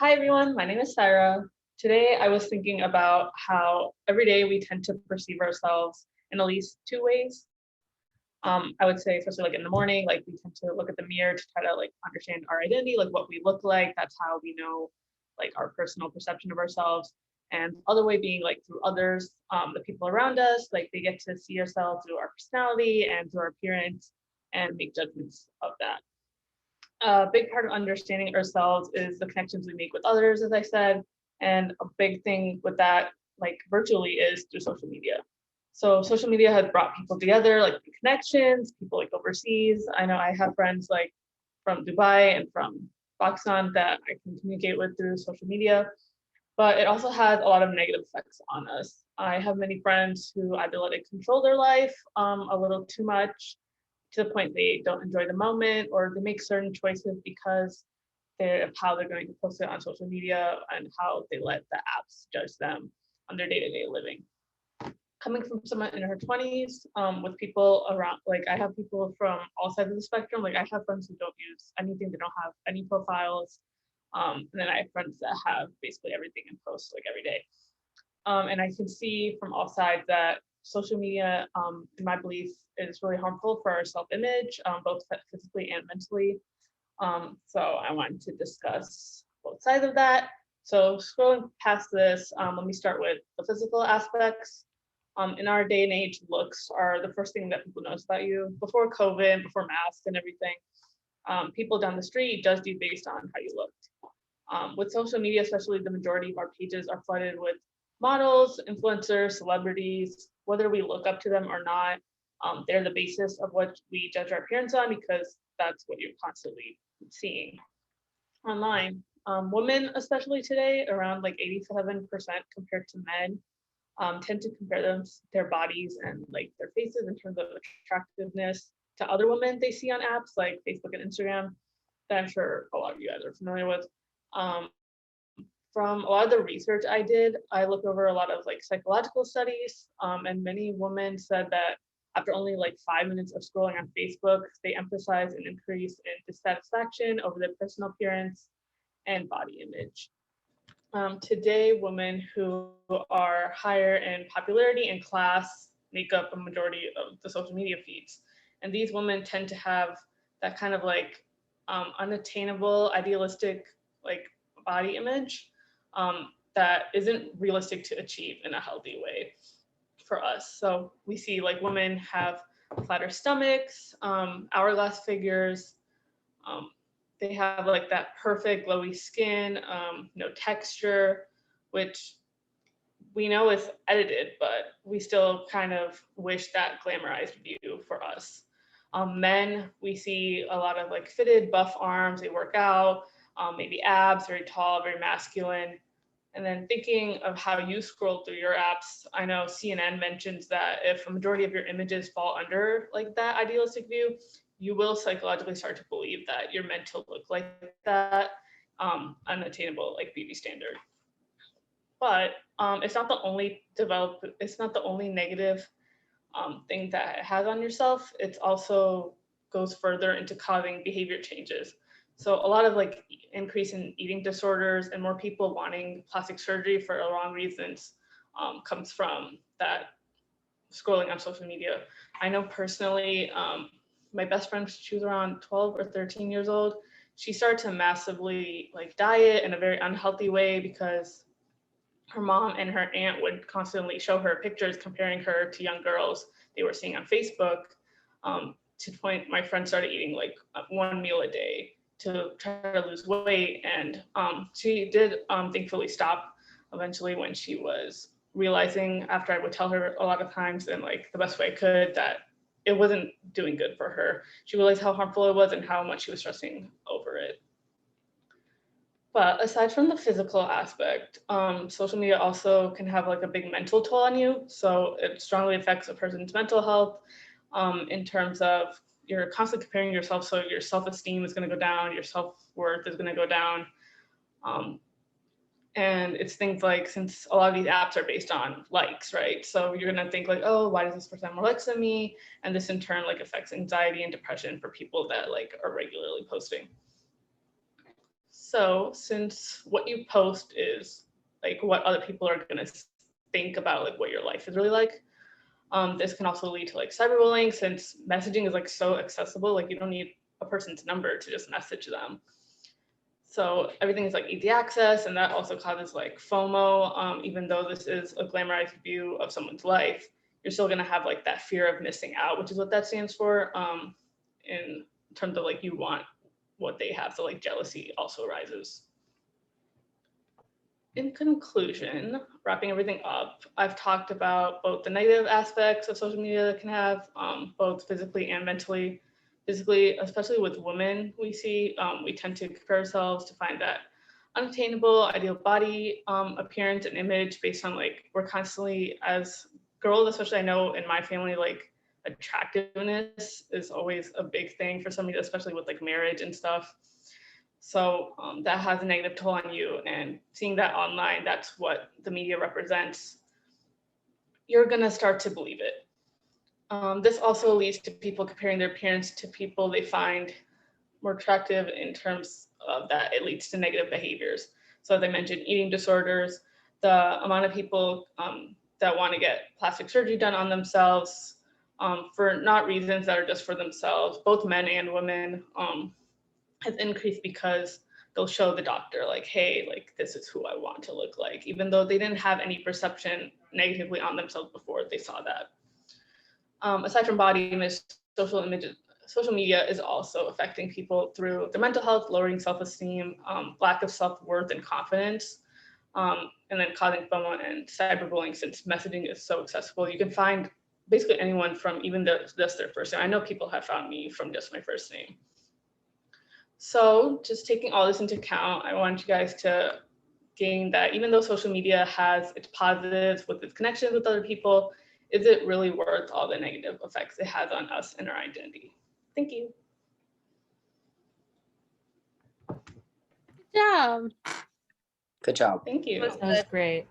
Hi everyone, my name is Saira. Today I was thinking about how every day we tend to perceive ourselves in at least two ways. I would say, especially like in the morning, like we tend to look at the mirror to try to like understand our identity, like what we look like. That's how we know like our personal perception of ourselves. And the other way being like through others, the people around us, like they get to see ourselves through our personality and through our appearance and make judgments of that. A big part of understanding ourselves is the connections we make with others, as I said. And a big thing with that, like virtually, is through social media. So social media has brought people together, like connections, people like overseas. I know I have friends like from Dubai and from Pakistan that I can communicate with through social media, but it also has a lot of negative effects on us. I have many friends who either let it control their life a little too much to the point they don't enjoy the moment, or they make certain choices because of how they're going to post it on social media and how they let the apps judge them on their day-to-day living. Coming from someone in her 20s, with people around, like I have people from all sides of the spectrum. Like I have friends who don't use anything, they don't have any profiles. And then I have friends that have basically everything and post like every day. And I can see from all sides that social media, in my belief, is really harmful for our self-image, both physically and mentally. So I wanted to discuss both sides of that. So scrolling past this, let me start with the physical aspects. In our day and age, looks are the first thing that people notice about you. Before COVID, before masks and everything, people down the street judged you based on how you looked. With social media, especially, the majority of our pages are flooded with models, influencers, celebrities, whether we look up to them or not. They're the basis of what we judge our appearance on because that's what you're constantly seeing online. Women, especially today, around like 87% compared to men, tend to compare their bodies and like their faces in terms of attractiveness to other women they see on apps like Facebook and Instagram that I'm sure a lot of you guys are familiar with. Um, from a lot of the research I did, I looked over a lot of like psychological studies, and many women said that after only like 5 minutes of scrolling on Facebook, they emphasize an increase in dissatisfaction over their personal appearance and body image. Today, women who are higher in popularity and class make up a majority of the social media feeds. And these women tend to have that kind of like unattainable, idealistic, like body image that isn't realistic to achieve in a healthy way for us. So we see like women have flatter stomachs, hourglass figures. Um, they have like that perfect glowy skin, no texture, which we know is edited, but we still kind of wish that glamorized view for us. Men, we see a lot of like fitted, buff arms, they work out, maybe abs, very tall, very masculine. And then thinking of how you scroll through your apps, I know CNN mentions that if a majority of your images fall under like that idealistic view, you will psychologically start to believe that you're meant to look like that unattainable like beauty standard. But it's not the only negative thing that it has on yourself. It's also goes further into causing behavior changes. So a lot of like increase in eating disorders and more people wanting plastic surgery for wrong reasons comes from that scrolling on social media. I know personally, my best friend, she was around 12 or 13 years old. She started to massively like diet in a very unhealthy way because her mom and her aunt would constantly show her pictures comparing her to young girls they were seeing on Facebook. To the point, my friend started eating like one meal a day to try to lose weight, and she did thankfully stop eventually when she was realizing, after I would tell her a lot of times in like the best way I could, that it wasn't doing good for her. She realized how harmful it was and how much she was stressing over it. But aside from the physical aspect, social media also can have like a big mental toll on you. So it strongly affects a person's mental health in terms of you're constantly comparing yourself. So your self-esteem is going to go down, your self-worth is going to go down. Um, and it's things like, since a lot of these apps are based on likes, right? So you're going to think like, oh, why does this person have more likes than me? And this in turn like affects anxiety and depression for people that like are regularly posting. So since what you post is like what other people are gonna think about like what your life is really like, this can also lead to like cyberbullying since messaging is like so accessible. Like you don't need a person's number to just message them. So everything is like easy access, and that also causes like FOMO. Even though this is a glamorized view of someone's life, you're still gonna have like that fear of missing out, which is what that stands for. In terms of like you want what they have, so like jealousy also rises. In conclusion, wrapping everything up, I've talked about both the negative aspects of social media that can have, both physically and mentally. Physically, especially with women, we tend to compare ourselves to find that unattainable ideal body appearance and image based on like we're constantly as girls, especially I know in my family, like attractiveness is always a big thing for somebody, especially with like marriage and stuff. So that has a negative toll on you, and seeing that online, that's what the media represents, you're gonna start to believe it. This also leads to people comparing their appearance to people they find more attractive in terms of that it leads to negative behaviors. So as I mentioned, eating disorders, the amount of people that want to get plastic surgery done on themselves for not reasons that are just for themselves, both men and women, has increased because they'll show the doctor like, hey, like this is who I want to look like, even though they didn't have any perception negatively on themselves before they saw that. Aside from body image, social media is also affecting people through their mental health, lowering self-esteem, lack of self-worth and confidence, and then causing FOMO and cyberbullying since messaging is so accessible. You can find basically anyone from even just their first name. I know people have found me from just my first name. So just taking all this into account, I want you guys to gain that even though social media has its positives with its connections with other people, is it really worth all the negative effects it has on us and our identity? Thank you. Good job. Good job. Thank you. That was great.